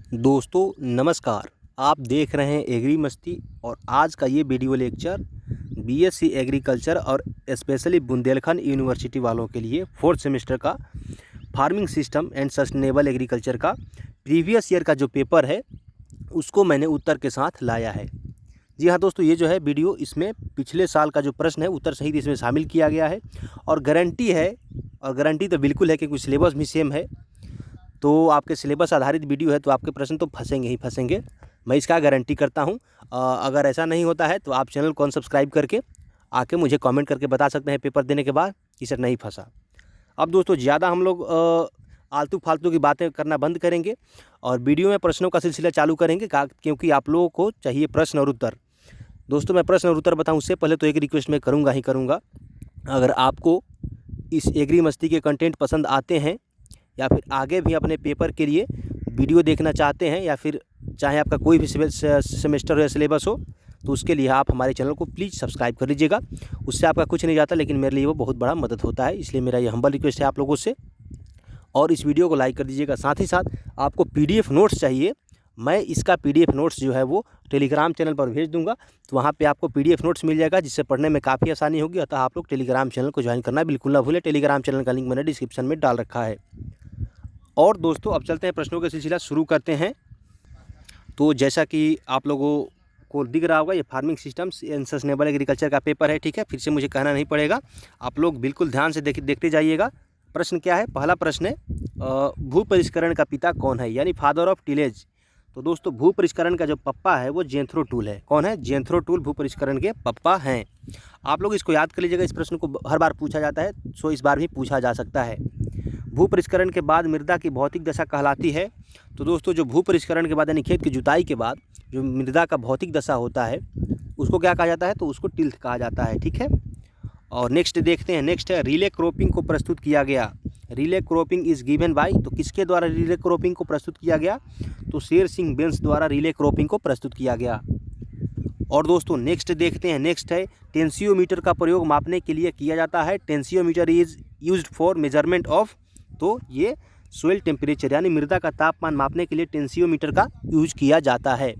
दोस्तों नमस्कार। आप देख रहे हैं एग्री मस्ती और आज का ये वीडियो लेक्चर बीएससी एग्रीकल्चर और स्पेशली बुंदेलखंड यूनिवर्सिटी वालों के लिए फोर्थ सेमेस्टर का farming system and sustainable agriculture का प्रीवियस ईयर का जो पेपर है उसको मैंने उत्तर के साथ लाया है। जी हाँ दोस्तों, ये जो है वीडियो इसमें पिछले साल का जो प्रश्न है उत्तर सहित इसमें शामिल किया गया है और गारंटी है, और गारंटी तो बिल्कुल है क्योंकि सिलेबस भी सेम है। तो आपके सिलेबस आधारित वीडियो है तो आपके प्रश्न तो फंसेंगे ही फंसेंगे, मैं इसका गारंटी करता हूँ। अगर ऐसा नहीं होता है तो आप चैनल को अनसब्सक्राइब करके आके मुझे कमेंट करके बता सकते हैं पेपर देने के बाद कि सर नहीं फंसा। अब दोस्तों ज़्यादा हम लोग आलतू फालतू की बातें करना बंद करेंगे और वीडियो में प्रश्नों का सिलसिला चालू करेंगे क्योंकि आप लोगों को चाहिए प्रश्न और उत्तर। दोस्तों मैं प्रश्न और उत्तर बताऊँ उससे पहले तो एक रिक्वेस्ट मैं करूँगा ही करूँगा, अगर आपको इस एग्री मस्ती के कंटेंट पसंद आते हैं या फिर आगे भी अपने पेपर के लिए वीडियो देखना चाहते हैं या फिर चाहे आपका कोई भी सेमेस्टर या सिलेबस हो तो उसके लिए आप हमारे चैनल को प्लीज़ सब्सक्राइब कर लीजिएगा। उससे आपका कुछ नहीं जाता लेकिन मेरे लिए वो बहुत बड़ा मदद होता है, इसलिए मेरा ये हम्बल रिक्वेस्ट है आप लोगों से। और इस वीडियो को लाइक कर दीजिएगा। साथ ही साथ आपको PDF नोट्स चाहिए, मैं इसका PDF नोट्स जो है वो टेलीग्राम चैनल पर भेज दूंगा, तो वहाँ पे आपको PDF नोट्स मिल जाएगा जिससे पढ़ने में काफ़ी आसानी होगी। अतः आप लोग टेलीग्राम चैनल को ज्वाइन करना बिल्कुल ना भूलें। टेलीग्राम चैनल का लिंक मैंने डिस्क्रिप्शन में डाल रखा है। और दोस्तों अब चलते हैं प्रश्नों का सिलसिला शुरू करते हैं। तो जैसा कि आप लोगों को दिख रहा होगा ये farming systems and sustainable agriculture का पेपर है, ठीक है। फिर से मुझे कहना नहीं पड़ेगा, आप लोग बिल्कुल ध्यान से देखते जाइएगा। प्रश्न क्या है? पहला प्रश्न है भू परिष्करण का पिता कौन है, यानी फादर ऑफ टिलेज। तो दोस्तों भू परिष्करण का जो पप्पा है वो जेंथ्रो टूल है। कौन है? जेंथ्रो टूल भू परिष्करण के पप्पा हैं। आप लोग इसको याद कर लीजिएगा, इस प्रश्न को हर बार पूछा जाता है, सो इस बार भी पूछा जा सकता है। भू परिष्करण के बाद मृदा की भौतिक दशा कहलाती है। तो दोस्तों जो भू परिष्करण के बाद यानी खेत की जुताई के बाद जो मृदा का भौतिक दशा होता है उसको क्या कहा जाता है? तो उसको टिल्थ कहा जाता है, ठीक है। और नेक्स्ट देखते हैं, नेक्स्ट है रिले क्रॉपिंग को प्रस्तुत किया गया। Relay cropping is given by, तो किसके द्वारा रिले क्रॉपिंग को प्रस्तुत किया गया? तो शेर सिंह बेंस द्वारा रिले क्रॉपिंग को प्रस्तुत किया गया। और दोस्तों नेक्स्ट देखते हैं, नेक्स्ट है टेंसियोमीटर का प्रयोग मापने के लिए किया जाता है। Tensiometer is used for measurement of, तो ये सोइल टेम्परेचर यानी मृदा का तापमान मापने के लिए टेंसियोमीटर का यूज किया जाता है।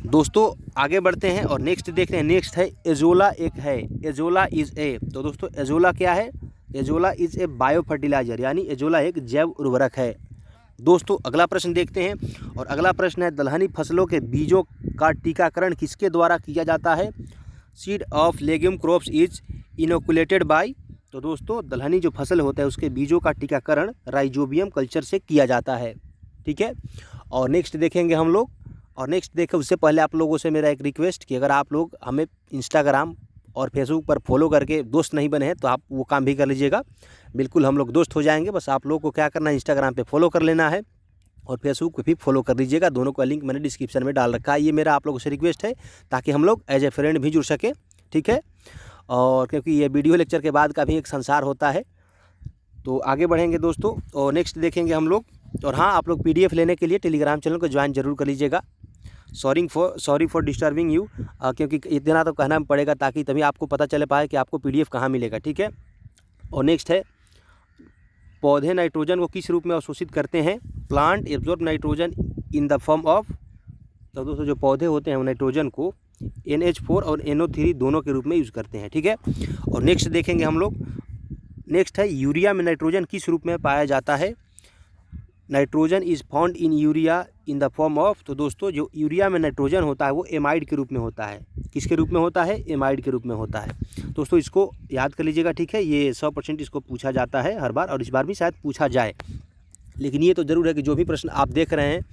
दोस्तों आगे बढ़ते हैं और नेक्स्ट देखते हैं, नेक्स्ट है एजोला एक है। एजोला इज ए, तो दोस्तों एजोला क्या है? Azolla is a bio fertiliser, यानी एजोला एक जैव उर्वरक है। दोस्तों अगला प्रश्न देखते हैं और अगला प्रश्न है दलहनी फसलों के बीजों का टीकाकरण किसके द्वारा किया जाता है? Seed of legume crops is inoculated by, तो दोस्तों दलहनी जो फसल होता है उसके बीजों का टीकाकरण राइजोबियम कल्चर से किया जाता है, ठीक है। और नेक्स्ट देखेंगे हम लोग, और नेक्स्ट देखें उससे पहले आप लोगों से मेरा एक रिक्वेस्ट कि अगर आप लोग हमें इंस्टाग्राम और फेसबुक पर फॉलो करके दोस्त नहीं बने हैं तो आप वो काम भी कर लीजिएगा। बिल्कुल हम लोग दोस्त हो जाएंगे, बस आप लोगों को क्या करना है, इंस्टाग्राम पे फॉलो कर लेना है और फेसबुक पे भी फॉलो कर लीजिएगा। दोनों का लिंक मैंने डिस्क्रिप्शन में डाल रखा है। ये मेरा आप लोगों से रिक्वेस्ट है ताकि हम लोग एज ए फ्रेंड भी जुड़ सके, ठीक है। और क्योंकि ये वीडियो लेक्चर के बाद का भी एक संसार होता है। तो आगे बढ़ेंगे दोस्तों और नेक्स्ट देखेंगे हम लोग। और हाँ, आप लोग PDF लेने के लिए टेलीग्राम चैनल को ज्वाइन जरूर कर लीजिएगा। सॉरी फॉर डिस्टर्बिंग यू, क्योंकि इतना तो कहना पड़ेगा ताकि तभी आपको पता चले पाए कि आपको PDF कहाँ मिलेगा, ठीक है। और नेक्स्ट है पौधे नाइट्रोजन को किस रूप में अवशोषित करते हैं? Plant absorb nitrogen in the form of, तो दोस्तों जो पौधे होते हैं वो नाइट्रोजन को NH4 और NO3 दोनों के रूप में यूज़ करते हैं, ठीक है। और नेक्स्ट देखेंगे हम लोग, नेक्स्ट है यूरिया में नाइट्रोजन किस रूप में पाया जाता है? Nitrogen is found in urea in the form of, तो दोस्तों जो यूरिया में नाइट्रोजन होता है वो एमाइड के रूप में होता है। किसके रूप में होता है? एमाइड के रूप में होता है। दोस्तों इसको याद कर लीजिएगा, ठीक है। ये 100% इसको पूछा जाता है हर बार और इस बार भी शायद पूछा जाए, लेकिन ये तो ज़रूर है कि जो भी प्रश्न आप देख रहे हैं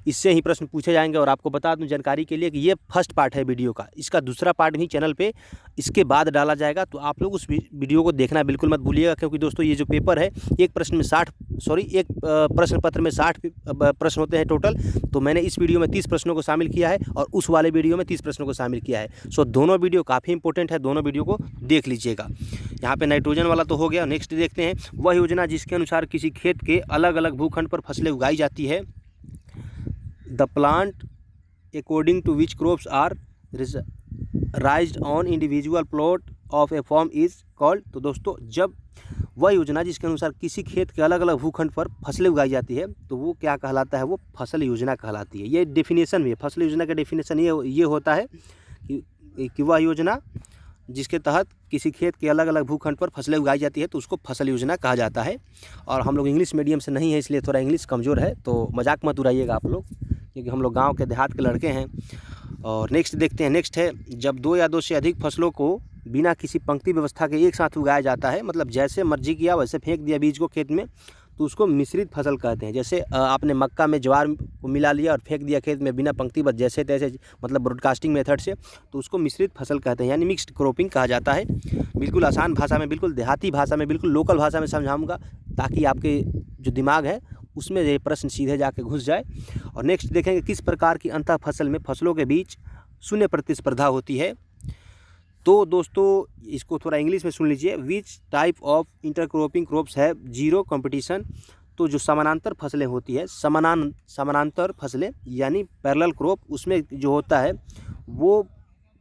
इससे ही प्रश्न पूछे जाएंगे। और आपको बता दूं जानकारी के लिए कि ये फर्स्ट पार्ट है वीडियो का, इसका दूसरा पार्ट भी चैनल पे इसके बाद डाला जाएगा। तो आप लोग उस वीडियो को देखना बिल्कुल मत भूलिएगा, क्योंकि दोस्तों ये जो पेपर है एक प्रश्न पत्र में 60 प्रश्न होते हैं टोटल। तो मैंने इस वीडियो में 30 प्रश्नों को शामिल किया है और उस वाले वीडियो में 30 प्रश्नों को शामिल किया है। सो दोनों वीडियो काफ़ी इंपॉर्टेंट है, दोनों वीडियो को देख लीजिएगा। यहाँ पे नाइट्रोजन वाला तो हो गया। नेक्स्ट देखते हैं वह योजना जिसके अनुसार किसी खेत के अलग अलग भूखंड पर फसलें उगाई जाती है। The plant according to which crops are raised on individual plot of a farm is called. तो दोस्तों जब वह योजना जिसके अनुसार किसी खेत के अलग अलग भूखंड पर फसलें उगाई जाती है तो वो क्या कहलाता है, वो फसल योजना कहलाती है। ये डेफिनेशन भी है, फसल योजना का डेफिनेशन ये होता है कि वह योजना जिसके तहत किसी खेत के अलग अलग भूखंड पर फसलें उगाई जाती है तो उसको फसल योजना कहा जाता है। और हम लोग इंग्लिश मीडियम से नहीं है इसलिए थोड़ा इंग्लिश कमज़ोर है, तो मजाक मत उड़ाइएगा आप लोग, क्योंकि हम लोग गांव के देहात के लड़के हैं। और नेक्स्ट देखते हैं। नेक्स्ट है, जब 2 या 2 से अधिक फसलों को बिना किसी पंक्ति व्यवस्था के एक साथ उगाया जाता है, मतलब जैसे मर्जी किया वैसे फेंक दिया बीज को खेत में, तो उसको मिश्रित फसल कहते हैं। जैसे आपने मक्का में ज्वार को मिला लिया और फेंक दिया खेत में बिना पंक्तिबद्ध जैसे तैसे, मतलब ब्रॉडकास्टिंग मेथड से, तो उसको मिश्रित फसल कहते हैं, यानी मिक्स्ड क्रॉपिंग कहा जाता है। बिल्कुल आसान भाषा में, बिल्कुल देहाती भाषा में, बिल्कुल लोकल भाषा में समझाऊंगा ताकि आपके जो दिमाग है उसमें ये प्रश्न सीधे जाके घुस जाए। और नेक्स्ट देखेंगे किस प्रकार की अंतः फसल में फसलों के बीच शून्य प्रतिस्पर्धा होती है। तो दोस्तों इसको थोड़ा इंग्लिश में सुन लीजिए। Which type of intercropping crops है जीरो कंपटीशन। तो जो समानांतर फसलें होती है, समानांतर फसलें यानी पैरेलल क्रॉप, उसमें जो होता है वो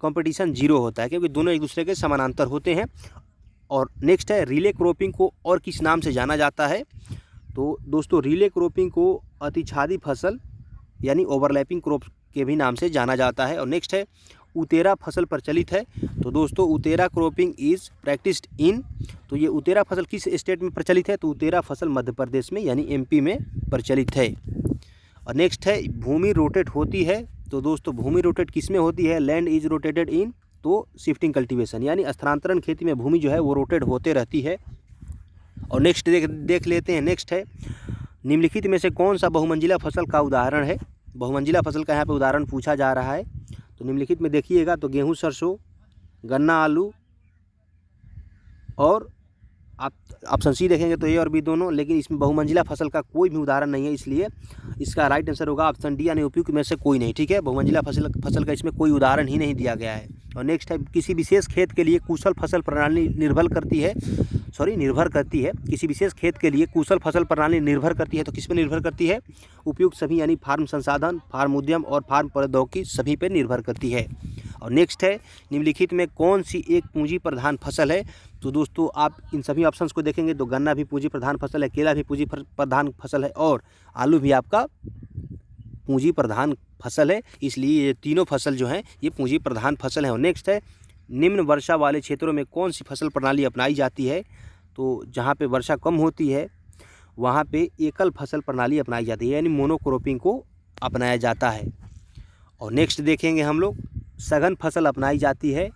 कंपटीशन जीरो होता है क्योंकि दोनों एक दूसरे के समानांतर होते हैं। और नेक्स्ट है, रिले क्रॉपिंग को और किस नाम से जाना जाता है। तो दोस्तों रिले क्रॉपिंग को अतिछादी फसल यानी ओवरलैपिंग क्रॉप के भी नाम से जाना जाता है। और नेक्स्ट है, उतेरा फसल प्रचलित है। तो दोस्तों उतेरा क्रॉपिंग इज़ प्रैक्टिस्ड इन। तो ये उतेरा फसल किस स्टेट में प्रचलित है, तो उतेरा फसल मध्य प्रदेश में यानी एमपी में प्रचलित है। और नेक्स्ट है, भूमि रोटेट होती है। तो दोस्तों भूमि रोटेट किस में होती है, लैंड इज रोटेटेड इन। तो शिफ्टिंग कल्टीवेशन यानी स्थानांतरण खेती में भूमि जो है वो रोटेट होते रहती है। और नेक्स्ट देख लेते हैं। नेक्स्ट है, निम्नलिखित में से कौन सा बहुमंजिला फसल का उदाहरण है। बहुमंजिला फसल का यहाँ पे उदाहरण पूछा जा रहा है। तो निम्नलिखित में देखिएगा तो गेहूं सरसों, गन्ना आलू, और आप ऑप्शन सी देखेंगे तो ए और बी दोनों, लेकिन इसमें बहुमंजिला फसल का कोई भी उदाहरण नहीं है, इसलिए इसका राइट आंसर होगा ऑप्शन डी यानी उपयुक्त में से कोई नहीं। ठीक है, बहुमंजिला फसल का इसमें कोई उदाहरण ही नहीं दिया गया है। और नेक्स्ट है, किसी विशेष खेत के लिए कुशल फसल प्रणाली निर्भर करती है। किसी विशेष खेत के लिए कुशल फसल प्रणाली निर्भर करती है। तो किस पर निर्भर करती है, उपयुक्त सभी यानी फार्म संसाधन, फार्म उद्यम और फार्म प्रौद्योगिकी सभी पर निर्भर करती है। और नेक्स्ट है, निम्नलिखित में कौन सी एक पूंजी प्रधान फसल है। तो दोस्तों आप इन सभी ऑप्शंस को देखेंगे तो गन्ना भी पूंजी प्रधान फसल है, केला भी पूंजी प्रधान फसल है और आलू भी आपका पूंजी प्रधान फसल है, इसलिए ये तीनों फसल जो हैं ये पूंजी प्रधान फसल है। और नेक्स्ट है, निम्न वर्षा वाले क्षेत्रों में कौन सी फसल प्रणाली अपनाई जाती है। तो जहाँ पे वर्षा कम होती है वहाँ पे एकल फसल प्रणाली अपनाई जाती है यानी मोनोक्रॉपिंग को अपनाया जाता है। और नेक्स्ट देखेंगे हम लोग, सघन फसल अपनाई जाती है।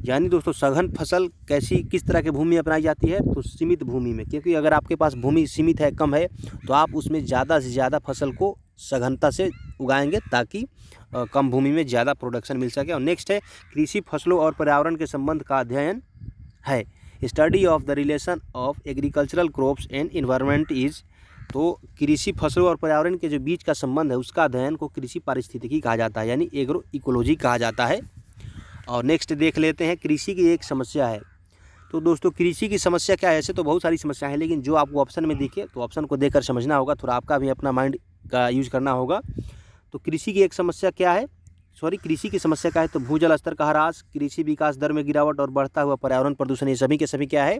यानी दोस्तों सघन फसल किस तरह की भूमि अपनाई जाती है, तो सीमित भूमि में, क्योंकि अगर आपके पास भूमि सीमित है, कम है, तो आप उसमें ज़्यादा से ज़्यादा फसल को सघनता से उगाएंगे ताकि कम भूमि में ज़्यादा प्रोडक्शन मिल सके। और नेक्स्ट है, कृषि फसलों और पर्यावरण के संबंध का अध्ययन है। Study of the relation of agricultural crops and environment is. तो कृषि फसलों और पर्यावरण के जो बीच का संबंध है उसका अध्ययन को कृषि पारिस्थितिकी कहा जाता है यानी एग्रो इकोलॉजी कहा जाता है। और नेक्स्ट देख लेते हैं, कृषि की एक समस्या है। तो दोस्तों कृषि की समस्या क्या है, ऐसे तो बहुत सारी समस्याएं हैं, लेकिन जो आपको ऑप्शन में दिखे तो ऑप्शन को देखकर समझना होगा, थोड़ा आपका भी अपना माइंड का यूज करना होगा। तो कृषि की एक समस्या क्या है, कृषि की समस्या क्या है, तो भूजल स्तर का ह्रास, कृषि विकास दर में गिरावट और बढ़ता हुआ पर्यावरण प्रदूषण, ये सभी के सभी क्या है,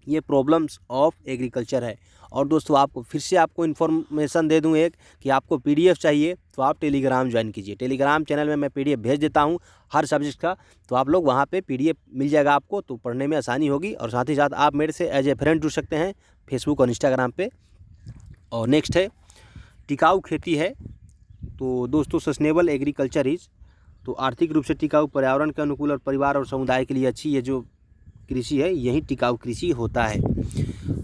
ये प्रॉब्लम्स ऑफ एग्रीकल्चर है। और दोस्तों आपको फिर से इन्फॉर्मेशन दे दूं एक कि आपको पीडीएफ चाहिए तो आप टेलीग्राम ज्वाइन कीजिए। टेलीग्राम चैनल में मैं पीडीएफ भेज देता हूं हर सब्जेक्ट का, तो आप लोग वहां पे पीडीएफ मिल जाएगा आपको, तो पढ़ने में आसानी होगी। और साथ ही साथ आप मेरे से एज ए फ्रेंड जुड़ सकते हैं फेसबुक और इंस्टाग्राम पे। और नेक्स्ट है, टिकाऊ खेती है। तो दोस्तों सस्टेनेबल एग्रीकल्चर इज, तो आर्थिक रूप से टिकाऊ, पर्यावरण के अनुकूल और परिवार और समुदाय के लिए अच्छी ये जो कृषि है यही टिकाऊ कृषि होता है।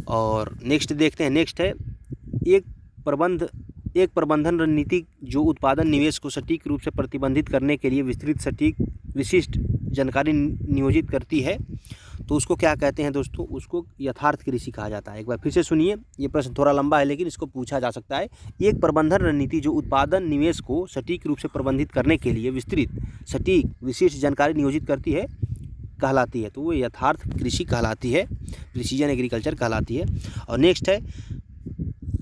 और नेक्स्ट देखते हैं। नेक्स्ट है, एक प्रबंधन रणनीति जो उत्पादन निवेश को सटीक रूप से प्रतिबंधित करने के लिए विशिष्ट जानकारी नियोजित करती है, तो उसको क्या कहते हैं दोस्तों, उसको यथार्थ कृषि कहा जाता है। एक बार फिर से सुनिए, ये प्रश्न थोड़ा लंबा है लेकिन इसको पूछा जा सकता है। एक प्रबंधन रणनीति जो उत्पादन निवेश को सटीक रूप से प्रबंधित करने के लिए विशिष्ट जानकारी नियोजित करती है कहलाती है, तो वो यथार्थ कृषि कहलाती है, प्रिसीजन एग्रीकल्चर कहलाती है। और नेक्स्ट है,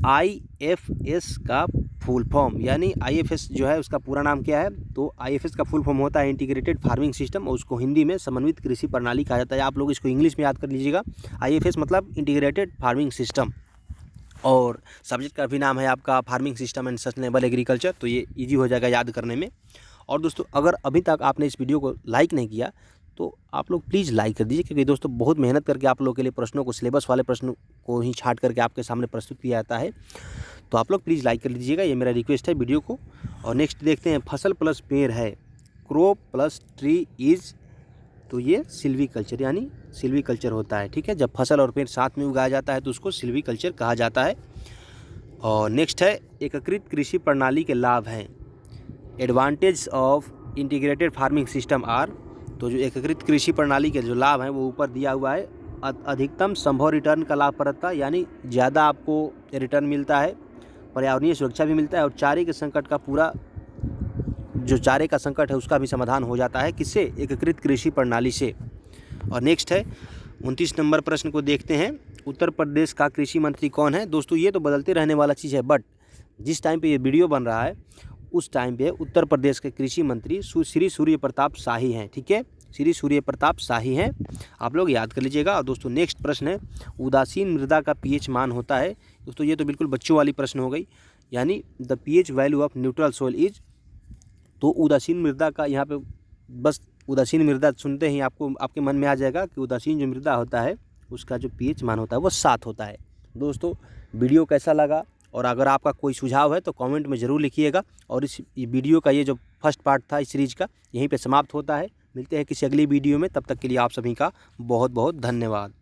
IFS का फुल फॉर्म, यानी IFS जो है उसका पूरा नाम क्या है? तो IFS का फुल फॉर्म होता है इंटीग्रेटेड फार्मिंग सिस्टम, और उसको हिंदी में समन्वित कृषि प्रणाली कहा जाता है। आप लोग इसको इंग्लिश में याद कर लीजिएगा, IFS मतलब इंटीग्रेटेड फार्मिंग सिस्टम, और सब्जेक्ट का भी नाम है आपका farming system and sustainable agriculture, तो ये ईजी हो जाएगा याद करने में। और दोस्तों अगर अभी तक आपने इस वीडियो को लाइक नहीं किया तो आप लोग प्लीज़ लाइक कर दीजिए, क्योंकि दोस्तों बहुत मेहनत करके आप लोगों के लिए प्रश्नों को, सिलेबस वाले प्रश्नों को ही छांट करके आपके सामने प्रस्तुत किया जाता है। तो आप लोग प्लीज़ लाइक कर लीजिएगा, ये मेरा रिक्वेस्ट है वीडियो को। और नेक्स्ट देखते हैं, फसल प्लस पेड़ है, क्रॉप प्लस ट्री इज, तो ये सिल्वीकल्चर यानी सिल्वीकल्चर होता है। ठीक है, जब फसल और पेड़ साथ में उगाया जाता है तो उसको सिल्वीकल्चर कहा जाता है। और नेक्स्ट है, एकीकृत कृषि प्रणाली के लाभ हैं, advantage of integrated farming system are, तो जो एकीकृत कृषि प्रणाली के जो लाभ हैं वो ऊपर दिया हुआ है। अधिकतम संभव रिटर्न का लाभप्रदता, यानी ज़्यादा आपको रिटर्न मिलता है, पर्यावरणीय सुरक्षा भी मिलता है, और चारे के संकट का पूरा, जो चारे का संकट है उसका भी समाधान हो जाता है, किससे? एकीकृत कृषि प्रणाली से। और नेक्स्ट है 29 नंबर प्रश्न को देखते हैं, उत्तर प्रदेश का कृषि मंत्री कौन है? दोस्तों ये तो बदलते रहने वाला चीज़ है, बट जिस टाइम पे ये वीडियो बन रहा है उस टाइम पे उत्तर प्रदेश के कृषि मंत्री श्री सूर्य प्रताप शाही हैं। ठीक है, श्री सूर्य प्रताप शाही हैं, आप लोग याद कर लीजिएगा। और दोस्तों नेक्स्ट प्रश्न है, उदासीन मृदा का पीएच मान होता है। दोस्तों ये तो बिल्कुल बच्चों वाली प्रश्न हो गई, यानी the pH value of neutral soil is, तो उदासीन मृदा का यहाँ पे बस उदासीन मृदा सुनते ही आपको आपके मन में आ जाएगा कि उदासीन जो मृदा होता है उसका जो पीएच मान होता है वो 7 होता है। दोस्तों वीडियो कैसा लगा, और अगर आपका कोई सुझाव है तो कमेंट में ज़रूर लिखिएगा। और इस वीडियो का ये जो फर्स्ट पार्ट था इस सीरीज़ का यहीं पे समाप्त होता है। मिलते हैं किसी अगली वीडियो में, तब तक के लिए आप सभी का बहुत बहुत धन्यवाद।